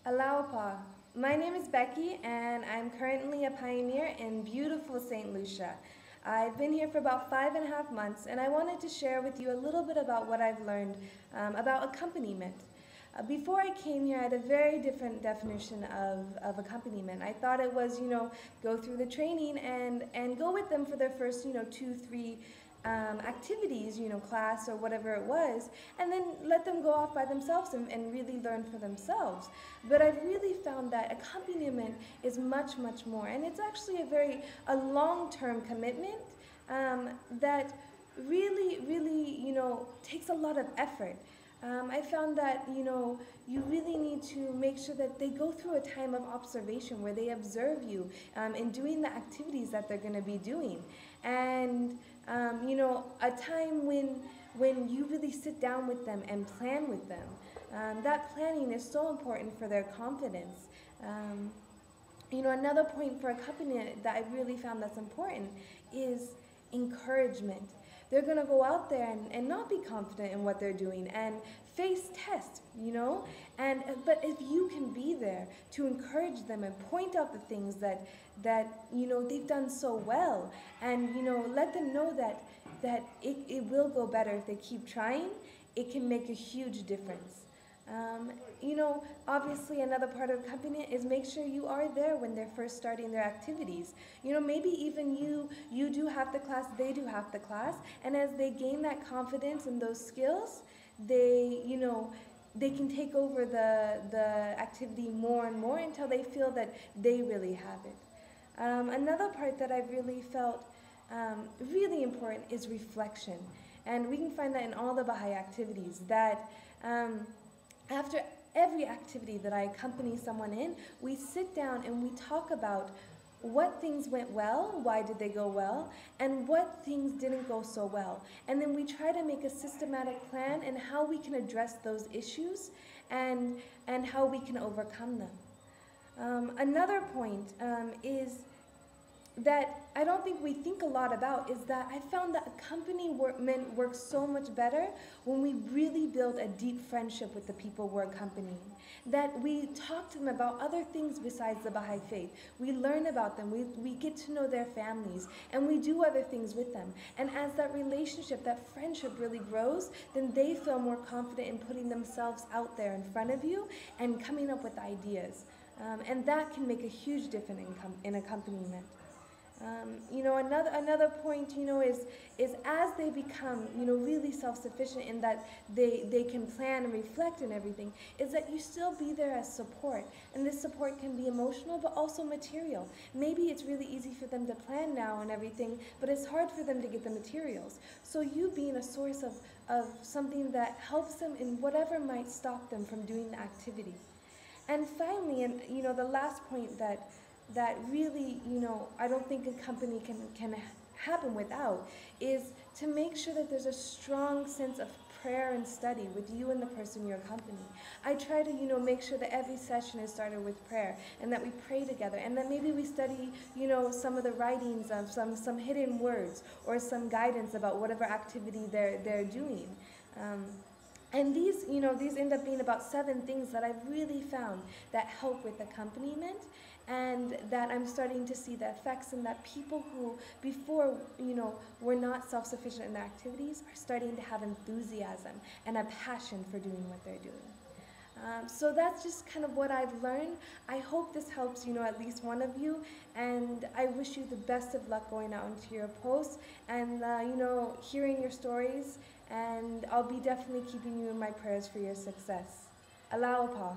Aloha. My name is Becky, and I'm currently a pioneer in beautiful St. Lucia. I've been here for about 5.5 months, and I wanted to share with you a little bit about what I've learned about accompaniment. Before I came here, I had a very different definition of accompaniment. I thought it was, go through the training and go with them for their first, 2, 3 activities, class or whatever it was, and then let them go off by themselves and really learn for themselves. But I've really found that accompaniment is much, much more, and it's actually a long-term commitment that really, takes a lot of effort. I found that, you really need to make sure that they go through a time of observation where they observe you in doing the activities that they're going to be doing. And, a time when you really sit down with them and plan with them. That planning is so important for their confidence. Another point for accompaniment that I really found that's important is encouragement. They're going to go out there and not be confident in what they're doing and face test, but if you can be there to encourage them and point out the things that they've done so well, and let them know that it will go better if they keep trying, it can make a huge difference. Obviously another part of accompaniment is make sure you are there when they're first starting their activities. Maybe even you do half the class, they do half the class, and as they gain that confidence and those skills, they can take over the activity more and more until they feel that they really have it. Another part that I've really felt really important is reflection. And we can find that in all the Baha'i activities, that after every activity that I accompany someone in, we sit down and we talk about what things went well, why did they go well, and what things didn't go so well. And then we try to make a systematic plan and how we can address those issues and how we can overcome them. Another point is that I don't think we think a lot about is that I found that accompaniment works so much better when we really build a deep friendship with the people we're accompanying. That we talk to them about other things besides the Baha'i faith. We learn about them, we get to know their families, and we do other things with them. And as that relationship, that friendship really grows, then they feel more confident in putting themselves out there in front of you and coming up with ideas. And that can make a huge difference in accompaniment. Another point, is as they become, really self-sufficient in that they can plan and reflect and everything, is that you still be there as support. And this support can be emotional, but also material. Maybe it's really easy for them to plan now and everything, but it's hard for them to get the materials. So you being a source of something that helps them in whatever might stop them from doing the activity. And finally, and the last point that really, I don't think a company can happen without is to make sure that there's a strong sense of prayer and study with you and the person you're accompanying. I try to, make sure that every session is started with prayer and that we pray together and that maybe we study, some of the writings of some hidden words or some guidance about whatever activity they're doing. And these end up being about 7 things that I've really found that help with accompaniment, and that I'm starting to see the effects, and that people who before, were not self-sufficient in their activities are starting to have enthusiasm and a passion for doing what they're doing. So that's just kind of what I've learned. I hope this helps, at least one of you, and I wish you the best of luck going out into your posts and, hearing your stories, and I'll be definitely keeping you in my prayers for your success. Aloha.